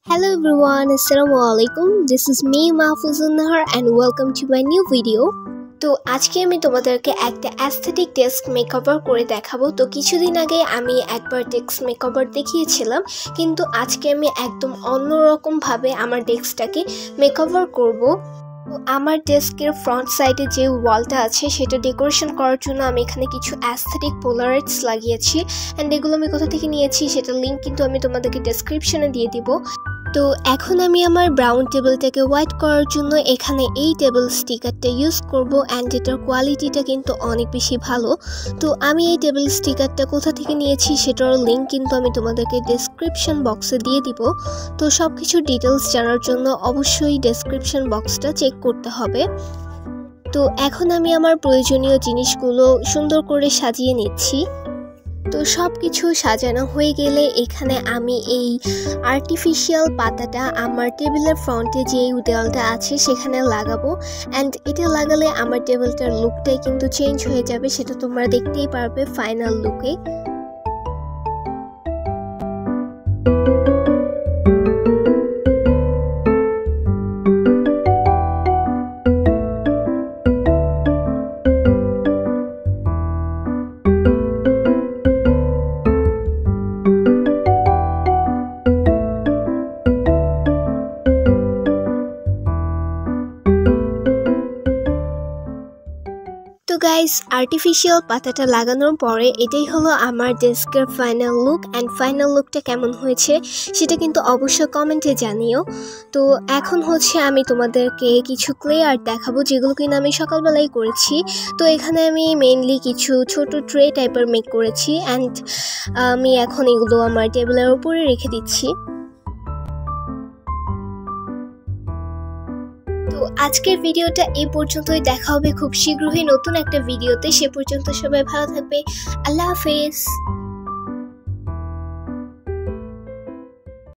Hello everyone, Assalamualaikum. This is me Mahfuzun Nahar and welcome to my new video. তো আজকে আমি তোমাদেরকে একটা অ্যাস্থেটিক ডেস্ক মেকওভার করে দেখাবো। তো কিছুদিন আগে আমি একবার ডেস্ক মেকওভার দেখিয়েছিলাম, কিন্তু আজকে আমি একদম অন্যরকম ভাবে আমার ডেস্কটাকে মেকওভার করব। তো আমার ডেস্কের ফ্রন্ট সাইডে যে ওয়ালটা আছে সেটা ডেকোরেশন করার জন্য আমি এখানে কিছু অ্যাস্থেটিক পোলারয়েডস লাগিয়েছি। অ্যান্ড এগুলো আমি কোথা থেকে নিয়েছি সেটার লিঙ্ক কিন্তু আমি তোমাদেরকে ডেসক্রিপশনে দিয়ে দিব। তো এখন আমি আমার ব্রাউন টেবিলটাকে হোয়াইট করার জন্য এখানে এই টেবিল স্টিকারটা ইউজ করব। অ্যান্ড এটার কোয়ালিটিটা কিন্তু অনেক বেশি ভালো। তো আমি এই টেবিল স্টিকারটা কোথা থেকে নিয়েছি সেটার লিঙ্ক কিন্তু আমি তোমাদেরকে ডেসক্রিপশন বক্সে দিয়ে দিব। তো সব কিছু ডিটেলস জানার জন্য অবশ্যই ডেসক্রিপশন বক্সটা চেক করতে হবে। তো এখন আমি আমার প্রয়োজনীয় জিনিসগুলো সুন্দর করে সাজিয়ে নিচ্ছি। তো সব কিছু সাজানো হয়ে গেলে এখানে আমি এই আর্টিফিশিয়াল পাতাটা আমার টেবিলের ফ্রন্টে যে দেওয়ালটা আছে সেখানে লাগাবো। অ্যান্ড এটা লাগালে আমার টেবিলটার লুকটাই কিন্তু চেঞ্জ হয়ে যাবে, সেটা তোমরা দেখতেই পারবে ফাইনাল লুকে। তো গাইস, আর্টিফিশিয়াল পাতাটা লাগানোর পরে এটাই হলো আমার ডেস্কের ফাইনাল লুক। অ্যান্ড ফাইনাল লুকটা কেমন হয়েছে সেটা কিন্তু অবশ্যই কমেন্টে জানিও। তো এখন হচ্ছে আমি তোমাদেরকে কিছু ক্লে আর্ট দেখাবো, যেগুলো কিনা আমি সকালবেলাই করেছি। তো এখানে আমি মেইনলি কিছু ছোট ট্রে টাইপের মেক করেছি। অ্যান্ড আমি এখন এগুলো আমার টেবিলের উপরে রেখে দিচ্ছি। তো আজকের ভিডিওটা এই পর্যন্তই। দেখা হবে খুব শীঘ্রই নতুন একটা ভিডিওতে। সে পর্যন্ত সবাই ভালো থাকবে। আল্লাহ হাফেজ।